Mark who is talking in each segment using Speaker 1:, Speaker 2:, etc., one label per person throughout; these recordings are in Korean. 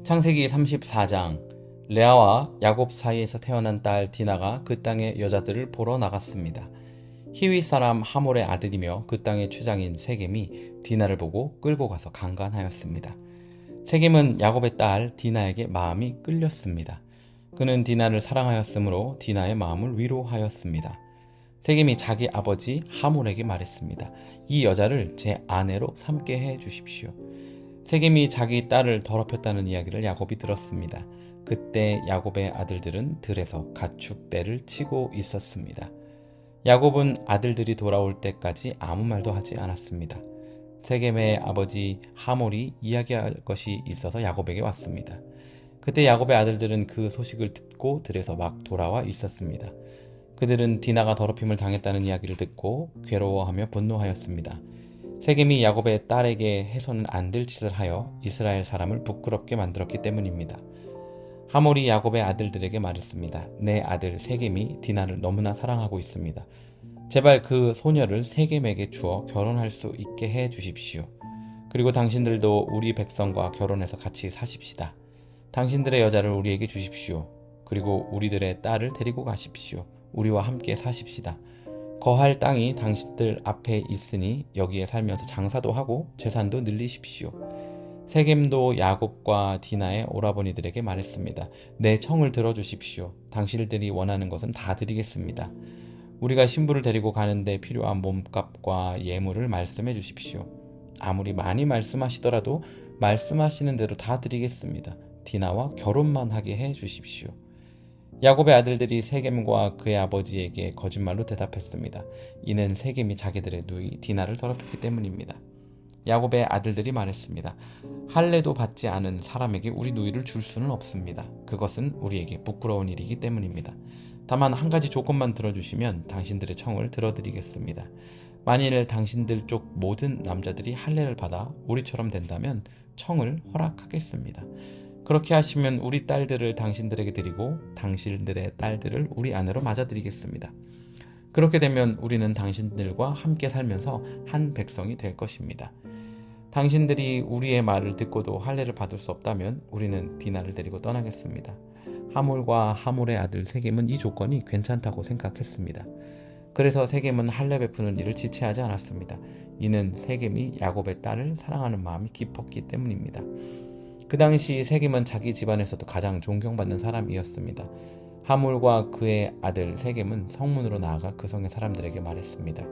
Speaker 1: 창세기 34장. 레아와 야곱 사이에서 태어난 딸 디나가 그 땅의 여자들을 보러 나갔습니다. 히위 사람 하몰의 아들이며 그 땅의 추장인 세겜이 디나를 보고 끌고 가서 강간하였습니다. 세겜은 야곱의 딸 디나에게 마음이 끌렸습니다. 그는 디나를 사랑하였으므로 디나의 마음을 위로하였습니다. 세겜이 자기 아버지 하몰에게 말했습니다. 이 여자를 제 아내로 삼게 해 주십시오. 세겜이 자기 딸을 더럽혔다는 이야기를 야곱이 들었습니다. 그때 야곱의 아들들은 들에서 가축대를 치고 있었습니다. 야곱은 아들들이 돌아올 때까지 아무 말도 하지 않았습니다. 세겜의 아버지 하몰이 이야기할 것이 있어서 야곱에게 왔습니다. 그때 야곱의 아들들은 그 소식을 듣고 들에서 막 돌아와 있었습니다. 그들은 디나가 더럽힘을 당했다는 이야기를 듣고 괴로워하며 분노하였습니다. 세겜이 야곱의 딸에게 해서는 안 될 짓을 하여 이스라엘 사람을 부끄럽게 만들었기 때문입니다. 하몰이 야곱의 아들들에게 말했습니다. 내 아들 세겜이 디나를 너무나 사랑하고 있습니다. 제발 그 소녀를 세겜에게 주어 결혼할 수 있게 해 주십시오. 그리고 당신들도 우리 백성과 결혼해서 같이 사십시다. 당신들의 여자를 우리에게 주십시오. 그리고 우리들의 딸을 데리고 가십시오. 우리와 함께 사십시다. 거할 땅이 당신들 앞에 있으니 여기에 살면서 장사도 하고 재산도 늘리십시오. 세겜도 야곱과 디나의 오라버니들에게 말했습니다. 내 청을 들어주십시오. 당신들이 원하는 것은 다 드리겠습니다. 우리가 신부를 데리고 가는데 필요한 몸값과 예물을 말씀해 주십시오. 아무리 많이 말씀하시더라도 말씀하시는 대로 다 드리겠습니다. 디나와 결혼만 하게 해 주십시오. 야곱의 아들들이 세겜과 그의 아버지에게 거짓말로 대답했습니다. 이는 세겜이 자기들의 누이 디나를 더럽혔기 때문입니다. 야곱의 아들들이 말했습니다. 할례도 받지 않은 사람에게 우리 누이를 줄 수는 없습니다. 그것은 우리에게 부끄러운 일이기 때문입니다. 다만 한 가지 조건만 들어주시면 당신들의 청을 들어드리겠습니다. 만일 당신들 쪽 모든 남자들이 할례를 받아 우리처럼 된다면 청을 허락하겠습니다. 그렇게 하시면 우리 딸들을 당신들에게 드리고 당신들의 딸들을 우리 아내로 맞아드리겠습니다. 그렇게 되면 우리는 당신들과 함께 살면서 한 백성이 될 것입니다. 당신들이 우리의 말을 듣고도 할례를 받을 수 없다면 우리는 디나를 데리고 떠나겠습니다. 하몰과 하몰의 아들 세겜은 이 조건이 괜찮다고 생각했습니다. 그래서 세겜은 할례 베푸는 일을 지체하지 않았습니다. 이는 세겜이 야곱의 딸을 사랑하는 마음이 깊었기 때문입니다. 그 당시 세겜은 자기 집안에서도 가장 존경받는 사람이었습니다. 하몰과 그의 아들 세겜은 성문으로 나아가 그 성의 사람들에게 말했습니다.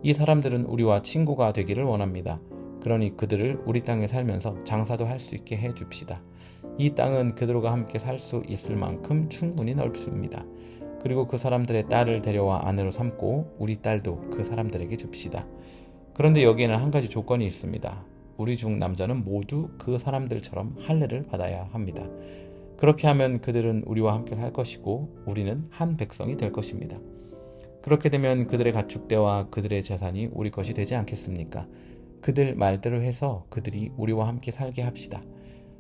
Speaker 1: 이 사람들은 우리와 친구가 되기를 원합니다. 그러니 그들을 우리 땅에 살면서 장사도 할 수 있게 해 줍시다. 이 땅은 그들과 함께 살 수 있을 만큼 충분히 넓습니다. 그리고 그 사람들의 딸을 데려와 아내로 삼고 우리 딸도 그 사람들에게 줍시다. 그런데 여기에는 한 가지 조건이 있습니다. 우리 중 남자는 모두 그 사람들처럼 할례를 받아야 합니다. 그렇게 하면 그들은 우리와 함께 살 것이고 우리는 한 백성이 될 것입니다. 그렇게 되면 그들의 가축대와 그들의 재산이 우리 것이 되지 않겠습니까? 그들 말대로 해서 그들이 우리와 함께 살게 합시다.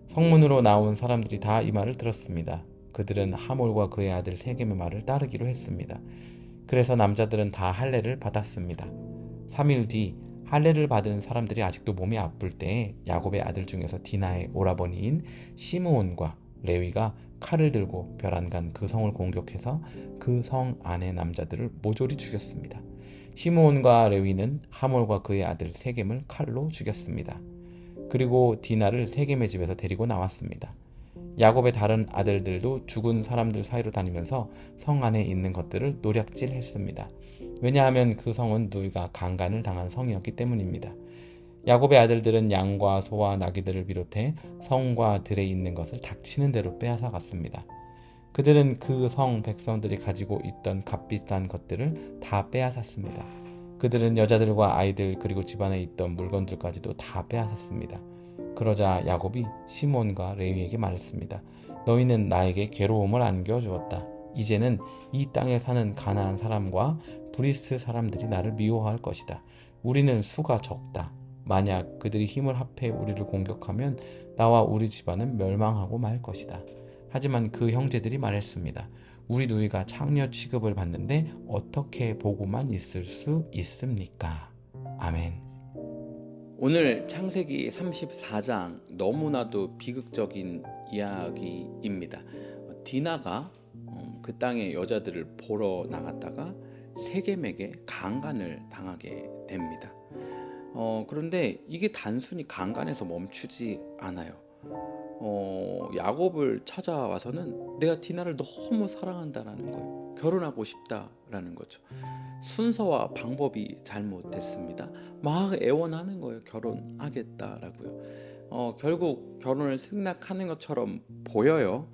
Speaker 1: 성문으로 나온 사람들이 다 이 말을 들었습니다. 그들은 하몰과 그의 아들 세겜의 말을 따르기로 했습니다. 그래서 남자들은 다 할례를 받았습니다. 3일 뒤 할례를 받은 사람들이 아직도 몸이 아플 때에 야곱의 아들 중에서 디나의 오라버니인 시므온과 레위가 칼을 들고 벼란간 그 성을 공격해서 그 성 안의 남자들을 모조리 죽였습니다. 시므온과 레위는 하몰과 그의 아들 세겜을 칼로 죽였습니다. 그리고 디나를 세겜의 집에서 데리고 나왔습니다. 야곱의 다른 아들들도 죽은 사람들 사이로 다니면서 성 안에 있는 것들을 노략질했습니다. 왜냐하면 그 성은 누이가 강간을 당한 성이었기 때문입니다. 야곱의 아들들은 양과 소와 나귀들을 비롯해 성과 들에 있는 것을 닥치는 대로 빼앗아 갔습니다. 그들은 그 성 백성들이 가지고 있던 값비싼 것들을 다 빼앗았습니다. 그들은 여자들과 아이들 그리고 집안에 있던 물건들까지도 다 빼앗았습니다. 그러자 야곱이 시몬과 레위에게 말했습니다. 너희는 나에게 괴로움을 안겨주었다. 이제는 이 땅에 사는 가나안 사람과 브리스 사람들이 나를 미워할 것이다. 우리는 수가 적다. 만약 그들이 힘을 합해 우리를 공격하면 나와 우리 집안은 멸망하고 말 것이다. 하지만 그 형제들이 말했습니다. 우리 누이가 창녀 취급을 받는데 어떻게 보고만 있을 수 있습니까? 아멘. 오늘 창세기 34장 너무나도 비극적인 이야기입니다. 디나가 그 땅의 여자들을 보러 나갔다가 세겜에게 강간을 당하게 됩니다. 그런데 이게 단순히 강간에서 멈추지 않아요. 야곱을 찾아와서는 내가 디나를 너무 사랑한다라는 거예요. 결혼하고 싶다라는 거죠. 순서와 방법이 잘못됐습니다. 막 애원하는 거예요. 결혼하겠다라고요. 결국 결혼을 승낙하는 것처럼 보여요.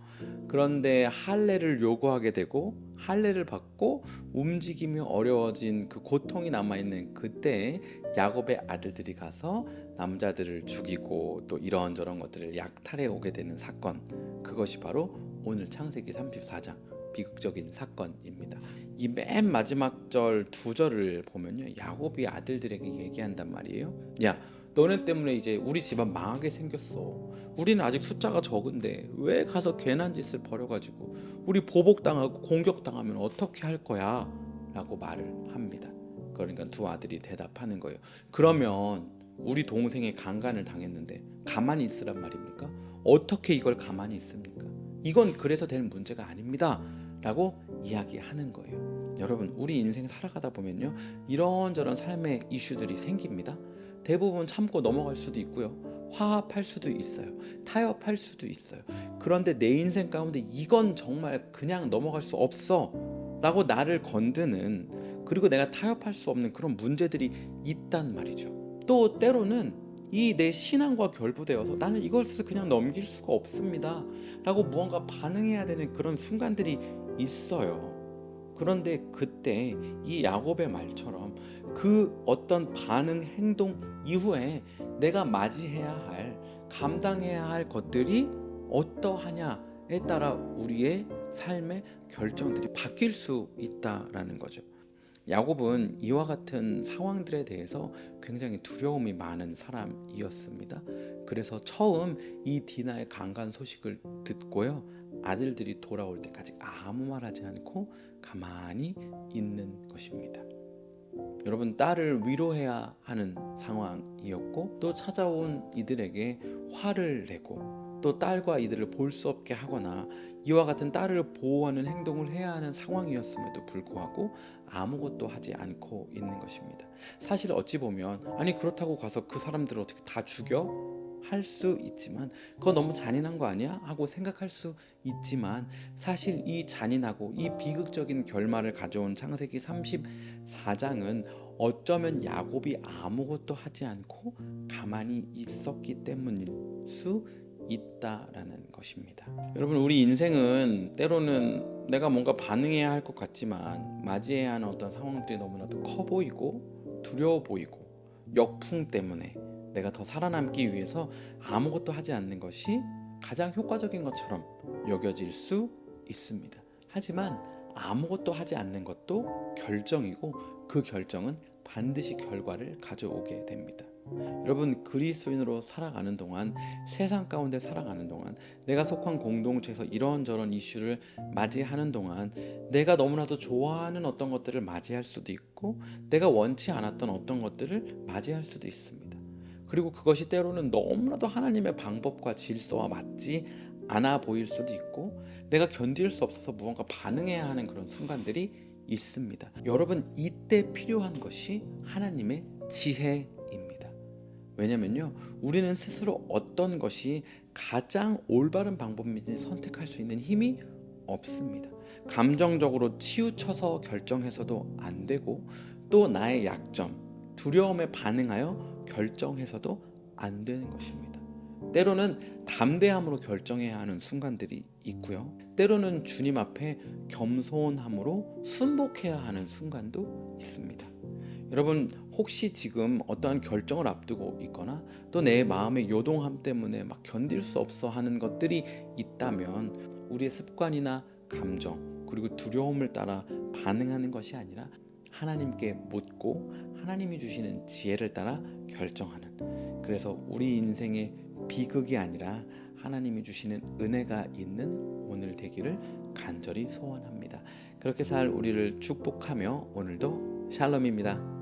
Speaker 1: 그런데 할례를 요구하게 되고 할례를 받고 움직임이 어려워진 그 고통이 남아있는 그때에 야곱의 아들들이 가서 남자들을 죽이고 또 이런저런 것들을 약탈해 오게 되는 사건, 그것이 바로 오늘 창세기 34장 비극적인 사건입니다. 이 맨 마지막 절 두 절을 보면요, 야곱이 아들들에게 얘기한단 말이에요. 야, 너네 때문에 이제 우리 집안 망하게 생겼어. 우리는 아직 숫자가 적은데 왜 가서 괜한 짓을 벌여가지고 우리 보복당하고 공격당하면 어떻게 할 거야? 라고 말을 합니다. 그러니까 두 아들이 대답하는 거예요. 그러면 우리 동생이 강간을 당했는데 가만히 있으란 말입니까? 어떻게 이걸 가만히 있습니까? 이건 그래서 될 문제가 아닙니다 라고 이야기하는 거예요. 여러분, 우리 인생 살아가다 보면요, 이런저런 삶의 이슈들이 생깁니다. 대부분 참고 넘어갈 수도 있고요, 화합할 수도 있어요, 타협할 수도 있어요. 그런데 내 인생 가운데 이건 정말 그냥 넘어갈 수 없어 라고 나를 건드는, 그리고 내가 타협할 수 없는 그런 문제들이 있단 말이죠. 또 때로는 이 내 신앙과 결부되어서 나는 이걸 그냥 넘길 수가 없습니다 라고 무언가 반응해야 되는 그런 순간들이 있어요. 그런데 그때 이 야곱의 말처럼 그 어떤 반응, 행동 이후에 내가 맞이해야 할, 감당해야 할 것들이 어떠하냐에 따라 우리의 삶의 결정들이 바뀔 수 있다라는 거죠. 야곱은 이와 같은 상황들에 대해서 굉장히 두려움이 많은 사람이었습니다. 그래서 처음 이 디나의 강간 소식을 듣고요, 아들들이 돌아올 때까지 아무 말하지 않고 가만히 있는 것입니다. 여러분, 딸을 위로해야 하는 상황이었고, 또 찾아온 이들에게 화를 내고 또 딸과 이들을 볼 수 없게 하거나 이와 같은 딸을 보호하는 행동을 해야 하는 상황이었음에도 불구하고 아무것도 하지 않고 있는 것입니다. 사실 어찌 보면, 아니 그렇다고 가서 그 사람들을 어떻게 다 죽여? 할 수 있지만, 그거 너무 잔인한 거 아니야? 하고 생각할 수 있지만, 사실 이 잔인하고 이 비극적인 결말을 가져온 창세기 34장은 어쩌면 야곱이 아무것도 하지 않고 가만히 있었기 때문일 수 있다라는 것입니다. 여러분, 우리 인생은 때로는 내가 뭔가 반응해야 할 것 같지만 맞이해야 하는 어떤 상황들이 너무나도 커 보이고 두려워 보이고, 역풍 때문에 내가 더 살아남기 위해서 아무것도 하지 않는 것이 가장 효과적인 것처럼 여겨질 수 있습니다. 하지만 아무것도 하지 않는 것도 결정이고, 그 결정은 반드시 결과를 가져오게 됩니다. 여러분, 그리스도인으로 살아가는 동안, 세상 가운데 살아가는 동안, 내가 속한 공동체에서 이런저런 이슈를 맞이하는 동안 내가 너무나도 좋아하는 어떤 것들을 맞이할 수도 있고, 내가 원치 않았던 어떤 것들을 맞이할 수도 있습니다. 그리고 그것이 때로는 너무나도 하나님의 방법과 질서와 맞지 않아 보일 수도 있고, 내가 견딜 수 없어서 무언가 반응해야 하는 그런 순간들이 있습니다. 여러분, 이때 필요한 것이 하나님의 지혜입니다. 왜냐면요, 우리는 스스로 어떤 것이 가장 올바른 방법인지 선택할 수 있는 힘이 없습니다. 감정적으로 치우쳐서 결정해서도 안 되고, 또 나의 약점, 두려움에 반응하여 결정해서도 안 되는 것입니다. 때로는 담대함으로 결정해야 하는 순간들이 있고요, 때로는 주님 앞에 겸손함으로 순복해야 하는 순간도 있습니다. 여러분, 혹시 지금 어떠한 결정을 앞두고 있거나 또 내 마음의 요동함 때문에 막 견딜 수 없어 하는 것들이 있다면, 우리의 습관이나 감정 그리고 두려움을 따라 반응하는 것이 아니라 하나님께 묻고 하나님이 주시는 지혜를 따라 결정하는, 그래서 우리 인생의 비극이 아니라 하나님이 주시는 은혜가 있는 오늘 되기를 간절히 소원합니다. 그렇게 살 우리를 축복하며 오늘도 샬롬입니다.